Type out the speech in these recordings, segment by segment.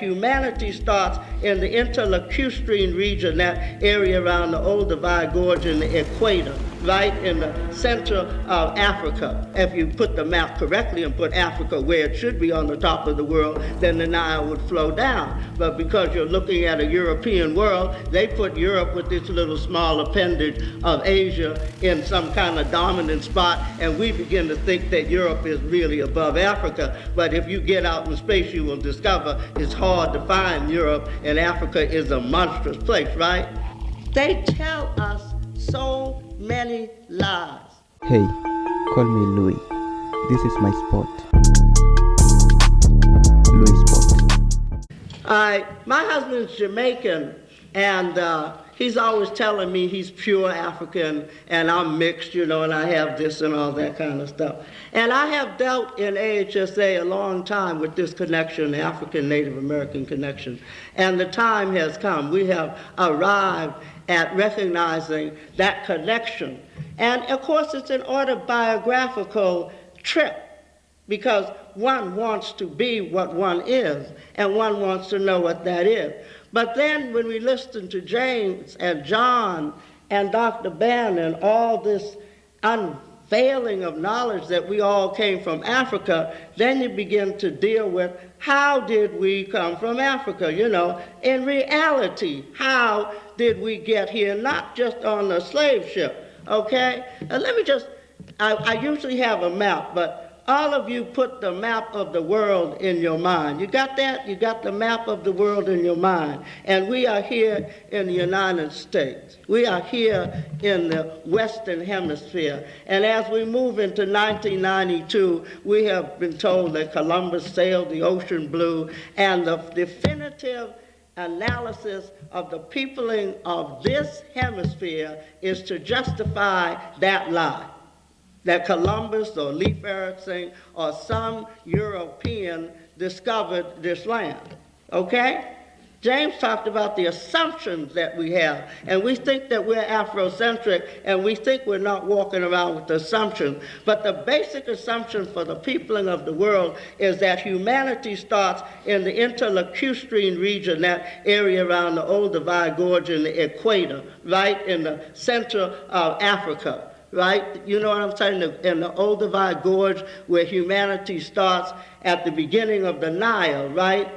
Humanity starts in the interlocustrine region, that area around the Olduvai Gorge and the equator, right in the center of Africa. If you put the map correctly and put Africa where it should be on the top of the world, then the Nile would flow down. But because you're looking at a European world, they put Europe with this little small appendage of Asia in some kind of dominant spot, and we begin to think that Europe is really above Africa. But if you get out in space, you will discover it's hard to find Europe, and Africa is a monstrous place, right? They tell us so many lies. Hey, call me Louis. This is my spot. LuiSpot. My husband's Jamaican, and he's always telling me he's pure African, and I'm mixed, and I have this and all that kind of stuff. And I have dealt in AHSA a long time with this connection, the African Native American connection, and the time has come. We have arrived at recognizing that connection. And of course, it's an autobiographical trip, because one wants to be what one is, and one wants to know what that is. But then when we listen to James and John and Dr. Ben and all this unveiling of knowledge that we all came from Africa, then you begin to deal with how did we come from Africa, In reality, how did we get here, not just on a slave ship, okay? And let me just, I usually have a map, but all of you put the map of the world in your mind. You got that? You got the map of the world in your mind. And we are here in the United States. We are here in the Western Hemisphere. And as we move into 1992, we have been told that Columbus sailed the ocean blue, and the definitive analysis of the peopling of this hemisphere is to justify that lie, that Columbus or Leif Erikson or some European discovered this land, okay? James talked about the assumptions that we have, and we think that we're Afrocentric, and we think we're not walking around with assumptions. But the basic assumption for the peopling of the world is that humanity starts in the interlocustrine region, that area around the Olduvai Gorge and the equator, right in the center of Africa. Right? You know what I'm saying? In the Olduvai Gorge, where humanity starts at the beginning of the Nile, right?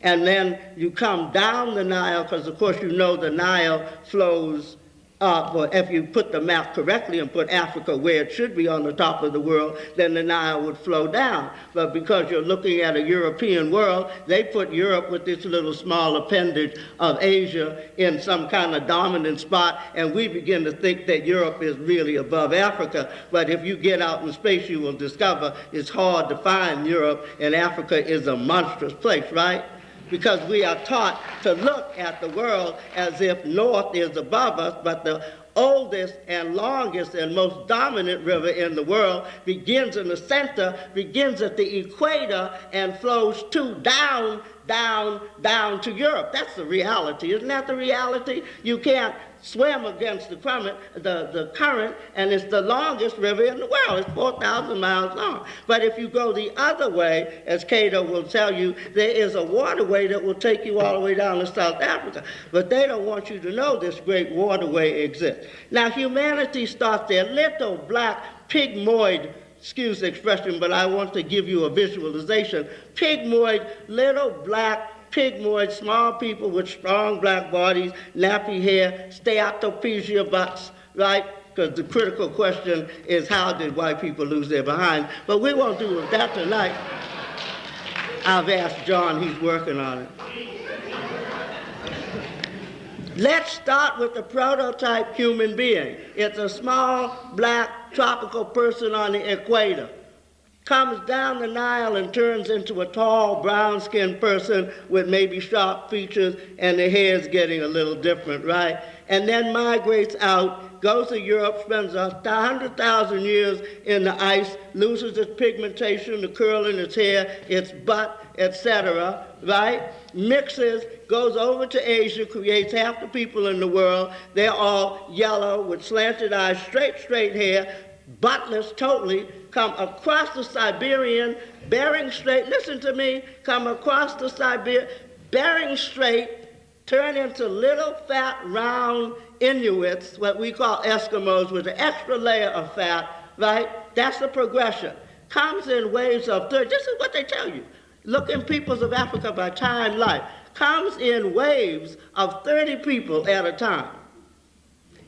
And then you come down the Nile, because of course the Nile flows up, or if you put the map correctly and put Africa where it should be on the top of the world, then the Nile would flow down. But because you're looking at a European world, they put Europe with this little small appendage of Asia in some kind of dominant spot, and we begin to think that Europe is really above Africa. But if you get out in space, you will discover it's hard to find Europe, and Africa is a monstrous place, right? Because we are taught to look at the world as if north is above us, but the oldest and longest and most dominant river in the world begins in the center, begins at the equator, and flows down to Europe. That's the reality. Isn't that the reality? You can't swim against the current, and it's the longest river in the world. It's 4,000 miles long. But if you go the other way, as Cato will tell you, there is a waterway that will take you all the way down to South Africa. But they don't want you to know this great waterway exists. Now, humanity starts there, little black pygmoid, excuse the expression, but I want to give you a visualization. Pygmoid, little black pygmoid, small people with strong black bodies, nappy hair, steatopisia butts, right? Because the critical question is, how did white people lose their behind? But we won't do that tonight. I've asked John, he's working on it. Let's start with the prototype human being. It's a small, black, tropical person on the equator. Comes down the Nile and turns into a tall, brown-skinned person with maybe sharp features, and the hair's getting a little different, right? And then migrates out, goes to Europe, spends 100,000 years in the ice, loses its pigmentation, the curl in its hair, its butt, etc., right? Mixes, goes over to Asia, creates half the people in the world. They're all yellow with slanted eyes, straight hair, buttless totally, come across the Siberian, Bering Strait, listen to me, come across the Siberian, Bering Strait turned into little fat round Inuits, what we call Eskimos, with an extra layer of fat, right? That's the progression. Comes in waves of 30. This is what they tell you. Look in Peoples of Africa by Time Life. Comes in waves of 30 people at a time.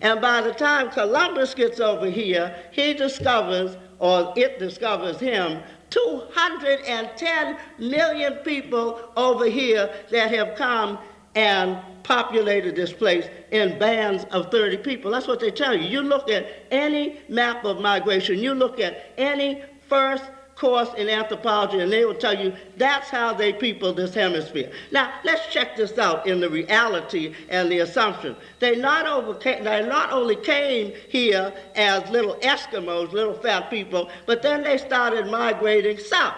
And by the time Columbus gets over here, he discovers, or it discovers him, 210 million people over here that have come and populated this place in bands of 30 people. That's what they tell you. You look at any map of migration, you look at any first course in anthropology, and they will tell you that's how they people this hemisphere. Now, let's check this out in the reality and the assumption. They not only came here as little Eskimos, little fat people, but then they started migrating south,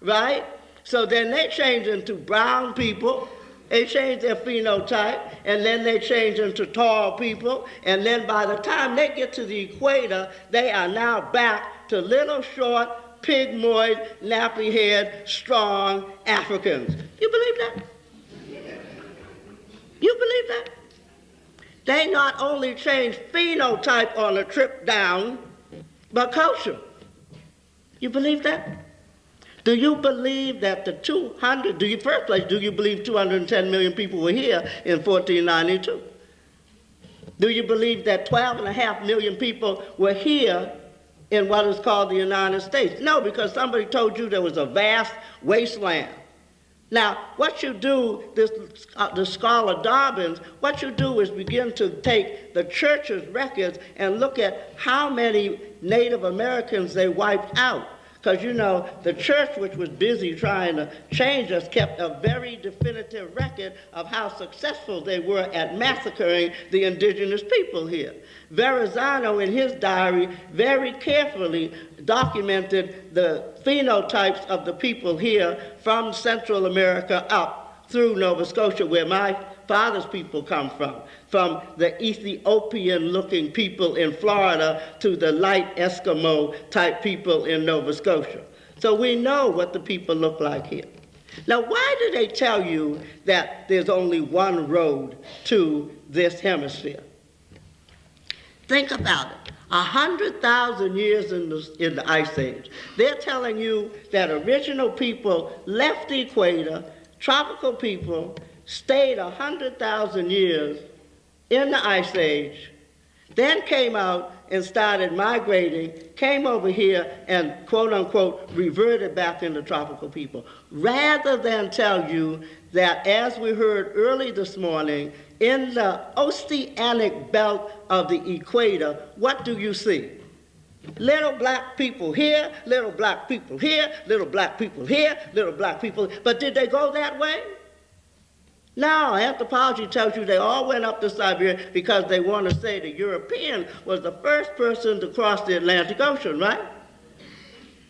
right? So then they changed into brown people. They changed their phenotype, and then they changed into tall people, and then by the time they get to the equator, they are now back to little short, pygmoid, nappy-haired, strong Africans. You believe that? You believe that? They not only changed phenotype on a trip down, but culture. You believe that? Do you believe that the 200, first place, do you believe 210 million people were here in 1492? Do you believe that 12.5 million people were here in what is called the United States? No, because somebody told you there was a vast wasteland. Now, what you do, the scholar Dobbins, what you do is begin to take the church's records and look at how many Native Americans they wiped out. Because, you know, the church, which was busy trying to change us, kept a very definitive record of how successful they were at massacring the indigenous people here. Verrazano, in his diary, very carefully documented the phenotypes of the people here from Central America up through Nova Scotia, where my father's people come from the Ethiopian-looking people in Florida to the light Eskimo-type people in Nova Scotia. So we know what the people look like here. Now, why do they tell you that there's only one road to this hemisphere? Think about it. 100,000 years in the Ice Age. They're telling you that original people left the equator, tropical people, stayed 100,000 years in the Ice Age, then came out and started migrating, came over here and, quote unquote, reverted back into tropical people. Rather than tell you that, as we heard early this morning, in the oceanic belt of the equator, what do you see? Little black people here, little black people here, little black people here, little black people. But did they go that way? No, anthropology tells you they all went up to Siberia because they want to say the European was the first person to cross the Atlantic Ocean, right?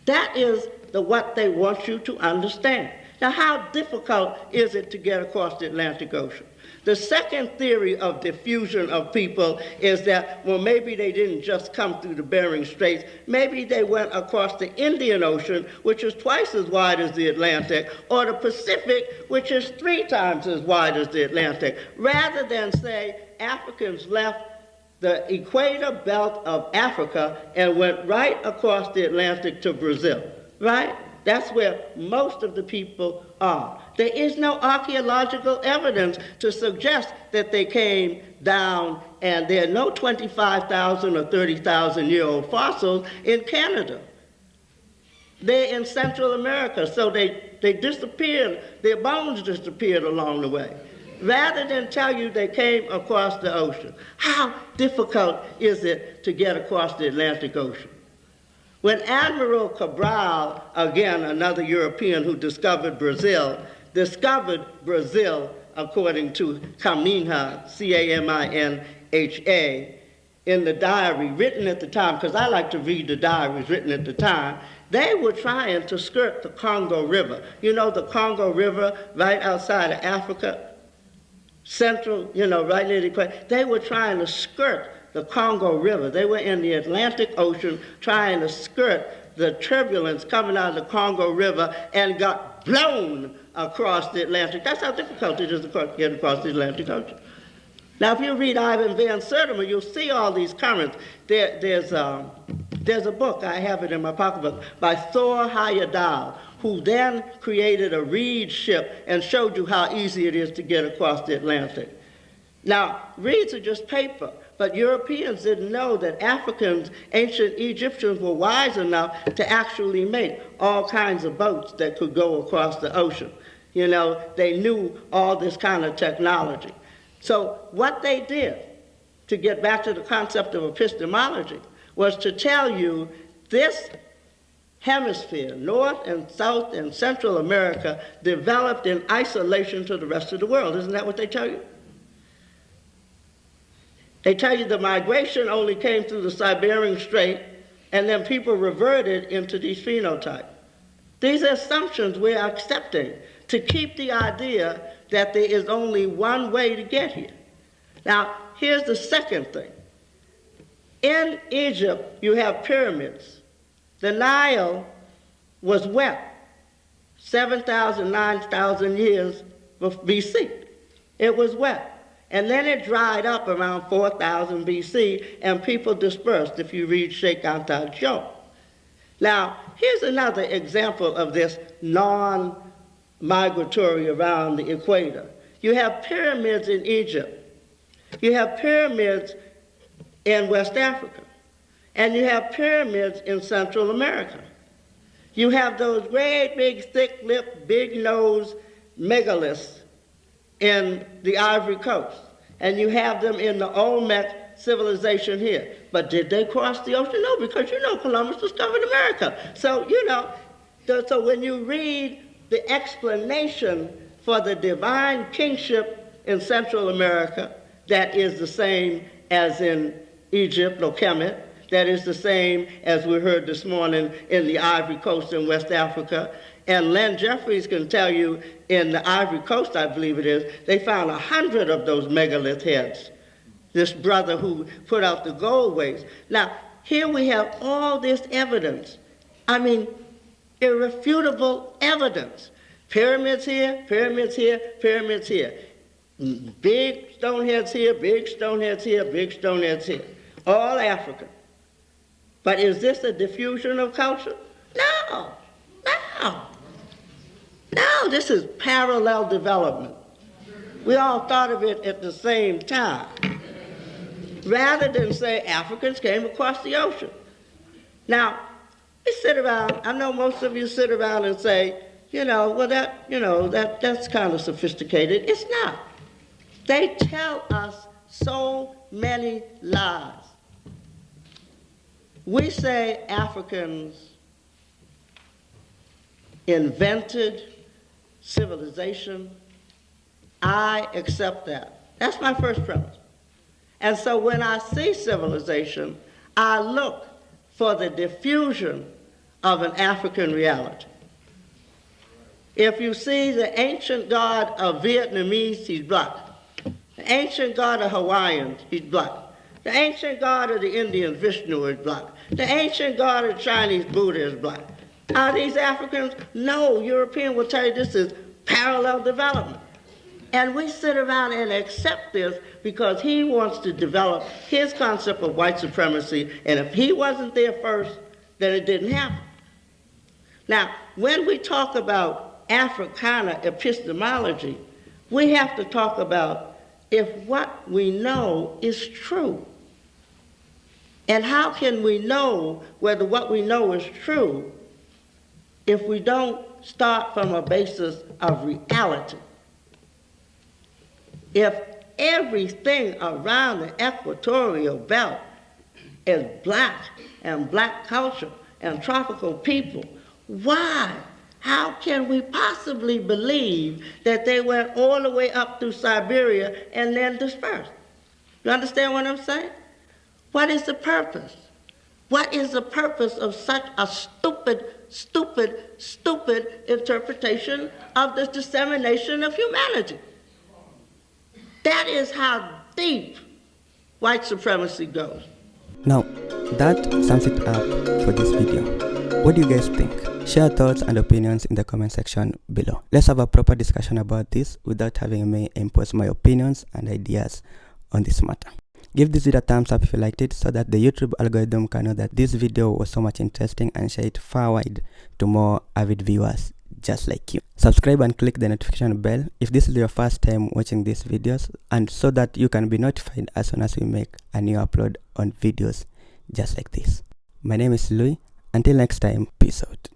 That is what they want you to understand. Now, how difficult is it to get across the Atlantic Ocean? The second theory of diffusion of people is that, well, maybe they didn't just come through the Bering Straits. Maybe they went across the Indian Ocean, which is twice as wide as the Atlantic, or the Pacific, which is 3 times as wide as the Atlantic. Rather than say Africans left the equator belt of Africa and went right across the Atlantic to Brazil, right? That's where most of the people are. There is no archaeological evidence to suggest that they came down, and there are no 25,000 or 30,000-year-old fossils in Canada. They're in Central America, so they disappeared, their bones disappeared along the way. Rather than tell you they came across the ocean. How difficult is it to get across the Atlantic Ocean? When Admiral Cabral, again another European who discovered Brazil, according to Caminha, C-A-M-I-N-H-A, in the diary written at the time, because I like to read the diaries written at the time, they were trying to skirt the Congo River. You know the Congo River right outside of Africa? Central, right near the equator. They were trying to skirt the Congo River. They were in the Atlantic Ocean trying to skirt the turbulence coming out of the Congo River and got blown across the Atlantic. That's how difficult it is to get across the Atlantic Ocean. Now, if you read Ivan Van Sertima, you'll see all these currents. There's a book, I have it in my pocketbook, by Thor Heyerdahl, who then created a reed ship and showed you how easy it is to get across the Atlantic. Now, reeds are just paper, but Europeans didn't know that Africans, ancient Egyptians, were wise enough to actually make all kinds of boats that could go across the ocean. You know, they knew all this kind of technology. So what they did, to get back to the concept of epistemology, was to tell you this hemisphere, North and South and Central America, developed in isolation to the rest of the world. Isn't that what they tell you? They tell you the migration only came through the Siberian strait, and then people reverted into these phenotypes. These are assumptions we're accepting to keep the idea that there is only one way to get here. Now, here's the second thing. In Egypt, you have pyramids. The Nile was wet 7,000, 9,000 years BC. It was wet. And then it dried up around 4000 BC, and people dispersed, if you read Sheikh Anta Diop. Now, here's another example of this non-migratory around the equator. You have pyramids in Egypt. You have pyramids in West Africa. And you have pyramids in Central America. You have those great big thick-lipped, big-nosed megaliths in the Ivory Coast, and you have them in the Olmec civilization here. But did they cross the ocean? No, because you know Columbus discovered America. So, you know, so when you read the explanation for the divine kingship in Central America, that is the same as in Egypt or Kemet, that is the same as we heard this morning in the Ivory Coast in West Africa. And Len Jeffries can tell you in the Ivory Coast, I believe it is, they found 100 of those megalith heads. This brother who put out the gold weights. Now, here we have all this evidence. I mean, irrefutable evidence. Pyramids here, pyramids here, pyramids here. Big stone heads here, big stone heads here, big stone heads here. All African. But is this a diffusion of culture? No, no. No, this is parallel development. We all thought of it at the same time. Rather than say Africans came across the ocean. Now, we sit around, I know most of you sit around and say, well, that's kind of sophisticated. It's not. They tell us so many lies. We say Africans invented civilization. I accept that. That's my first premise. And so when I see civilization, I look for the diffusion of an African reality. If you see the ancient god of Vietnamese, he's black. The ancient god of Hawaiians, he's black. The ancient god of the Indians, Vishnu, is black. The ancient god of Chinese, Buddha, is black. Are these Africans? No, European will tell you this is parallel development. And we sit around and accept this because he wants to develop his concept of white supremacy, and if he wasn't there first, then it didn't happen. Now, when we talk about Africana epistemology, we have to talk about if what we know is true. And how can we know whether what we know is true if we don't start from a basis of reality? If everything around the equatorial belt is black and black culture and tropical people, why? How can we possibly believe that they went all the way up through Siberia and then dispersed? You understand what I'm saying? What is the purpose? What is the purpose of such a stupid interpretation of the dissemination of humanity? That is how deep white supremacy goes. Now, that sums it up for this video. What do you guys think? Share thoughts and opinions in the comment section below. Let's have a proper discussion about this without having me impose my opinions and ideas on this matter. Give this video a thumbs up if you liked it, so that the YouTube algorithm can know that this video was so much interesting and share it far wide to more avid viewers just like you. Subscribe and click the notification bell if this is your first time watching these videos, and so that you can be notified as soon as we make a new upload on videos just like this. My name is Louis. Until next time, peace out.